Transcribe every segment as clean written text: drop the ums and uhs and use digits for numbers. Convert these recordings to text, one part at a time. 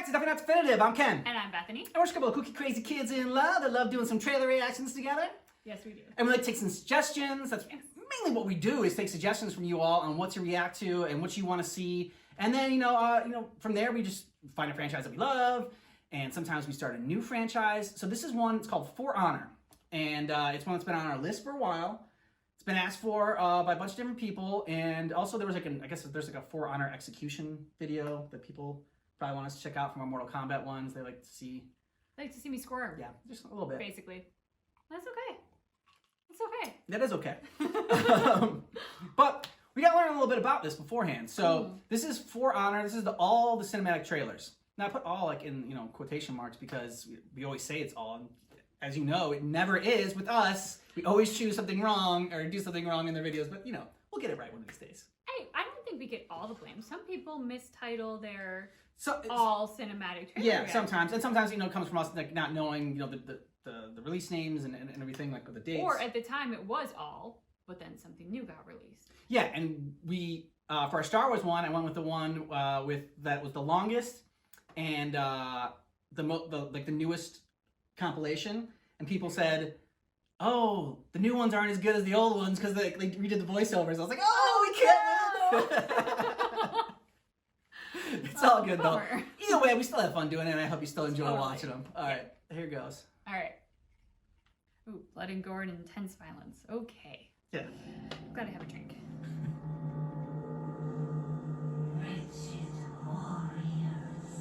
to Definitely Not Definitive. I'm Ken. And I'm Bethany. And we're just a couple of kooky, crazy kids in love that love doing some trailer reactions together. Yes, we do. And we like to take some suggestions. That's mainly what we do, is take suggestions from you all on what to react to and what you want to see. And then, from there we just find a franchise that we love. And sometimes we start a new franchise. So this is one, it's called For Honor. And it's one that's been on our list for a while. It's been asked for by a bunch of different people. And also there was there's a For Honor execution video that people probably want us to check out from our Mortal Kombat ones. They like to see... They like to see me squirm. Yeah, just a little bit. Basically. That's okay. It's okay. That is okay. But we got to learn a little bit about this beforehand. So this is For Honor. This is all the cinematic trailers. Now I put all like in quotation marks because we always say it's all. As you know, it never is with us. We always choose something wrong or do something wrong in their videos. But we'll get it right one of these days. Hey, I don't think we get all the blame. Some people mistitle their all cinematic trailers. Yeah, sometimes. And sometimes, it comes from us like not knowing, the release names and everything, like with the dates. Or at the time it was all, but then something new got released. Yeah, and we, for our Star Wars one, I went with the one that was the longest and the newest compilation. And people said, oh, the new ones aren't as good as the old ones because they redid the voiceovers. I was like, oh, we can't win. It's all good though. Either way, we still have fun doing it, and I hope you still enjoy watching them. All right, here goes. All right. Ooh, blood and gore and intense violence. Okay. Yeah. Gotta have a drink. Wretched warriors,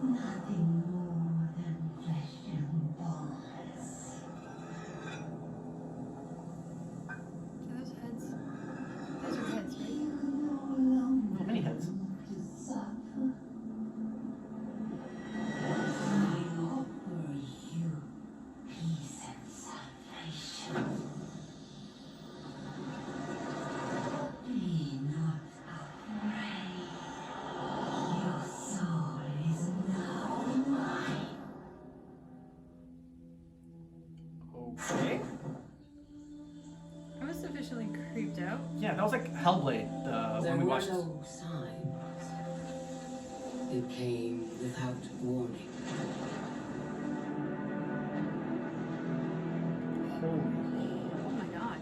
nothing more than flesh and bones. Are those heads? Those are heads, right? How many heads? Okay. I was sufficiently creeped out. Yeah, that was like Hellblade There when we were watched. no signs. It came without warning. Oh my god.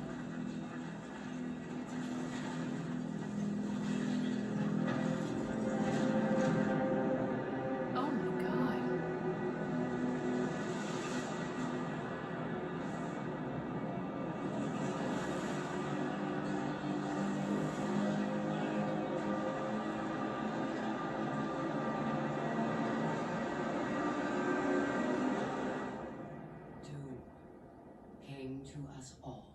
Oh my god. Doom came to us all.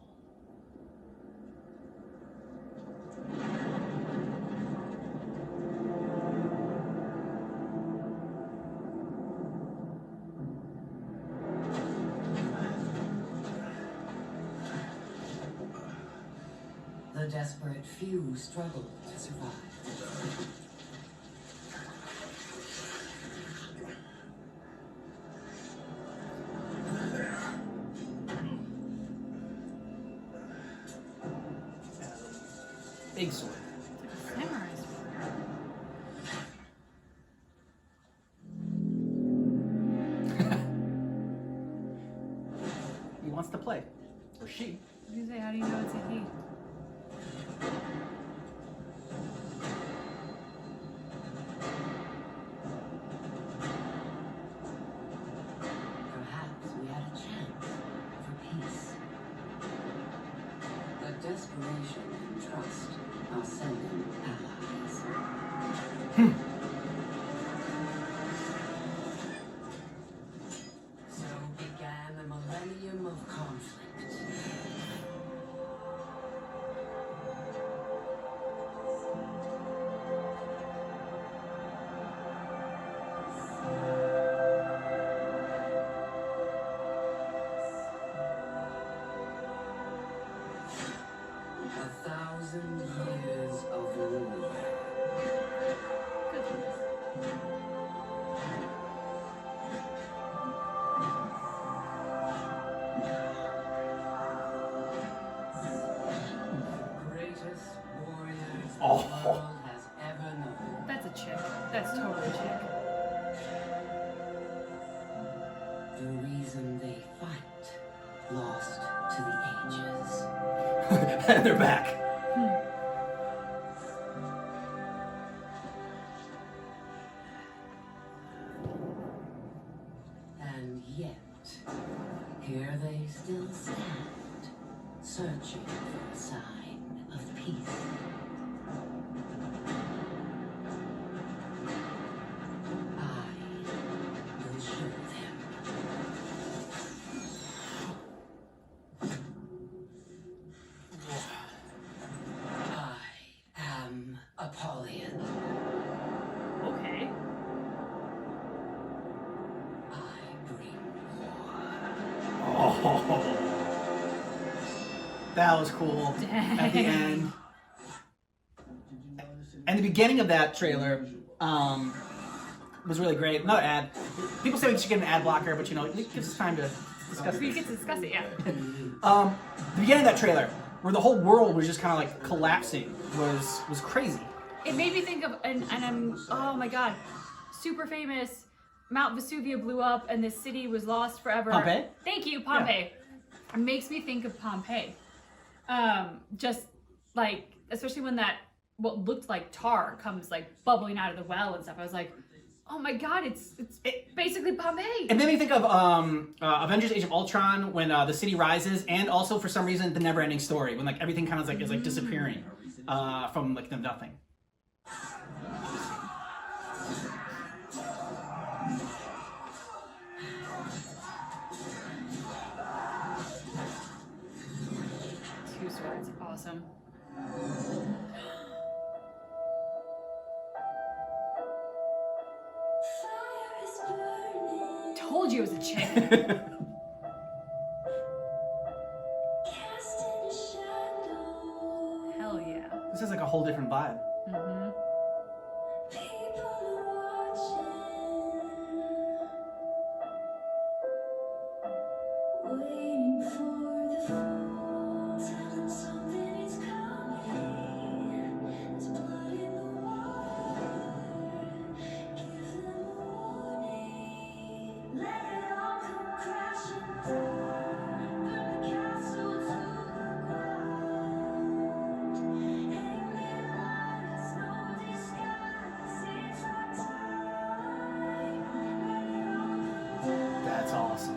The desperate few struggled to survive. Big sword. Samurai sword. He wants to play, or she. You say, how do you know it's a he? Perhaps we had a chance for peace. But desperation and trust are seldom allies. So began a millennium of conflict. Years of war. Oh. The world has ever known. That's a chick. That's totally a chick. reason they fight, lost to the ages. And they're back. And yet, here they still stand, searching for a sign of peace. I will show them. I am Apollyon. Okay. I bring Oh, that was cool. At the end. And the beginning of that trailer was really great. Another ad. People say we should get an ad blocker, but you know, it gives us time to discuss We it. get to discuss it, yeah. The beginning of that trailer, where the whole world was just kind of like collapsing, was crazy. It made me think of, and I'm, oh my god, super famous. Mount Vesuvia blew up and this city was lost forever. Pompeii? Thank you, Pompeii. It makes me think of Pompeii. Just like, especially when that, what looked like tar comes like bubbling out of the well and stuff. I was like, oh my god, it's basically Pompeii. It made me think of Avengers: Age of Ultron when the city rises, and also for some reason the Never-Ending Story when like everything kind of like is like disappearing from like the nothing. Two swords, awesome. Told you it was a chick. Hell yeah. This is like a whole different vibe. Mm-hmm. That's awesome.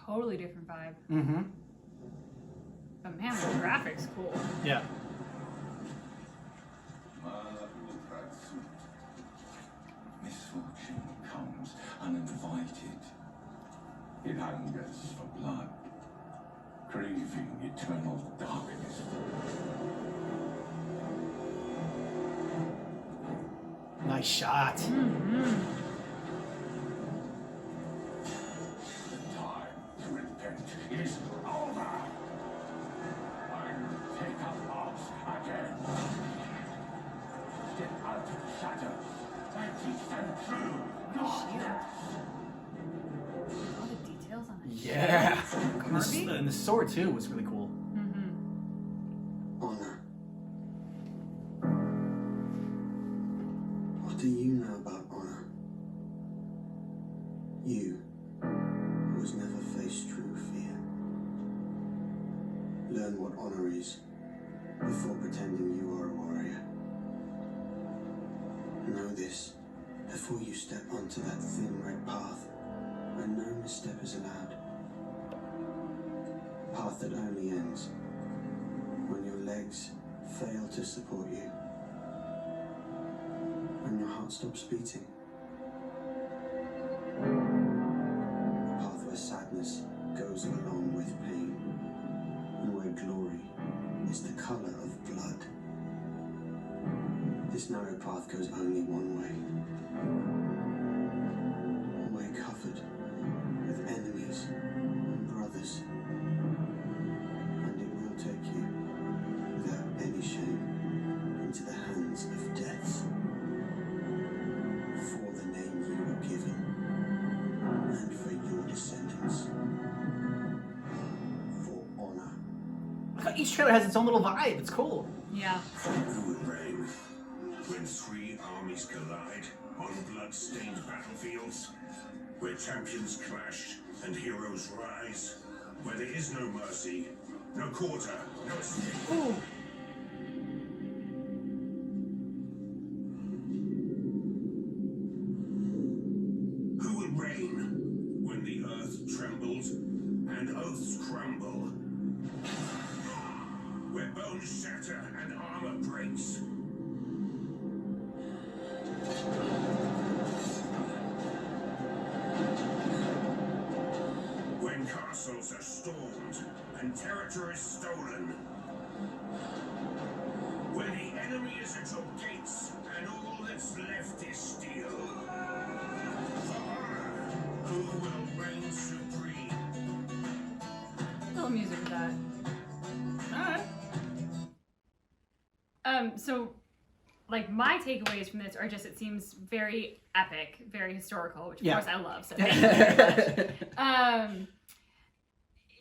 Totally different vibe. Mm-hmm. But man, the graphics cool. Yeah. Misfortune comes uninvited. It hungers for blood, craving eternal darkness. Nice shot. Mm-hmm. The time to repent is over. I will take up arms again. Step out of the shadows and teach them true darkness. All the details on the Yeah. Carving? And the sword too was really cool. Mm-hmm. Honor. What do you know about honor? You, who has never faced true fear. Learn what honor is before pretending you are a warrior. Know this before you step onto that thin red path where no misstep is allowed. A path that only ends when your legs fail to support you. When your heart stops beating. A path where sadness goes along with pain. And where glory is the color of blood. This narrow path goes only one way. each trailer has its own little vibe. It's cool. Yeah. Who would reign when three armies collide on blood-stained battlefields, where champions clash and heroes rise, where there is no mercy, no quarter, no escape. Ooh. Who will reign when the earth trembles and oaths crumble? Where bones shatter and armor breaks. When castles are stormed and territory stolen. When the enemy is at your gates and all that's left is steel. For honor, who will reign supreme? Little music with that. Alright. So, like, my takeaways from this are just it seems very epic, very historical, which of Yeah. course I love. So thank you very much.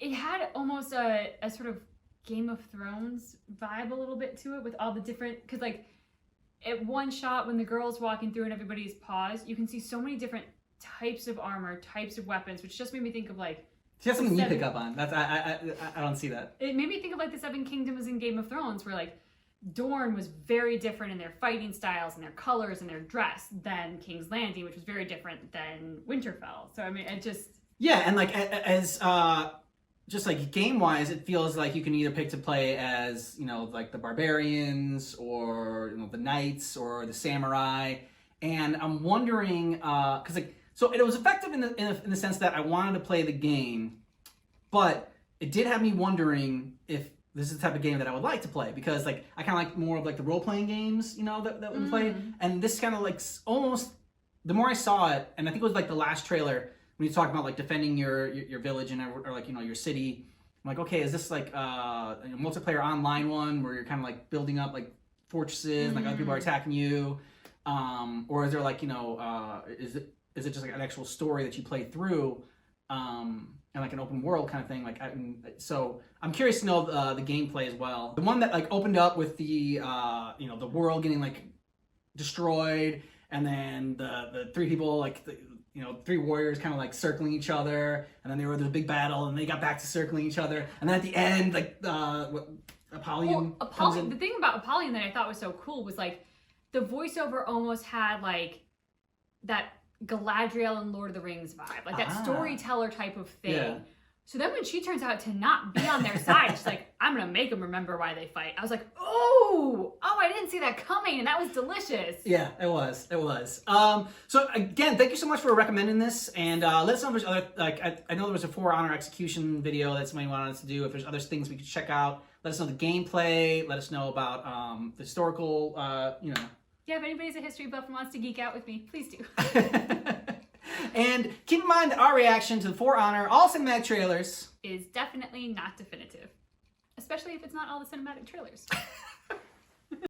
It had almost a sort of Game of Thrones vibe a little bit to it with all the different, because like at one shot when the girl's walking through and everybody's paused, you can see so many different types of armor, types of weapons, which just made me think of like, See, that's something you Seven. pick up on. That's I don't see that. it made me think of like the Seven Kingdoms in Game of Thrones, where like Dorne was very different in their fighting styles and their colors and their dress than King's Landing, which was very different than Winterfell. So I mean, it just Yeah, and like as just like game wise, it feels like you can either pick to play as, you know, like the barbarians or, you know, the knights or the samurai. And I'm wondering, because like, so it was effective in the sense that I wanted to play the game, but it did have me wondering if this is the type of game that I would like to play, because like I kind of like more of like the role playing games, you know, that we play. And this kind of like almost, the more I saw it, and I think it was like the last trailer when you talk about like defending your village and or like, you know, your city. I'm like, okay, is this like a multiplayer online one where you're kind of like building up like fortresses and like other people are attacking you, or is there like, you know, is it just like an actual story that you play through, and like an open world kind of thing? Like, so I'm curious to know the gameplay as well. The one that like opened up with the you know, the world getting like destroyed, and then the three people like you know, three warriors kind of like circling each other, and then there was a big battle, and they got back to circling each other, and then at the end, like Apollyon comes in. The thing about Apollyon that I thought was so cool was like the voiceover almost had like that Galadriel and Lord of the Rings vibe, like that storyteller type of thing. Yeah. So then when she turns out to not be on their side, she's like, I'm gonna make them remember why they fight. I was like, oh, I didn't see that coming, and that was delicious. Yeah, it was. So again, thank you so much for recommending this, and let us know if there's other, like, I know there was a For Honor execution video that somebody wanted us to do. If there's other things we could check out, let us know the gameplay, let us know about the historical, you know. Yeah, if anybody's a history buff and wants to geek out with me, please do. And keep in mind that our reaction to the For Honor, all cinematic trailers, Is definitely not definitive. Especially if it's not all the cinematic trailers.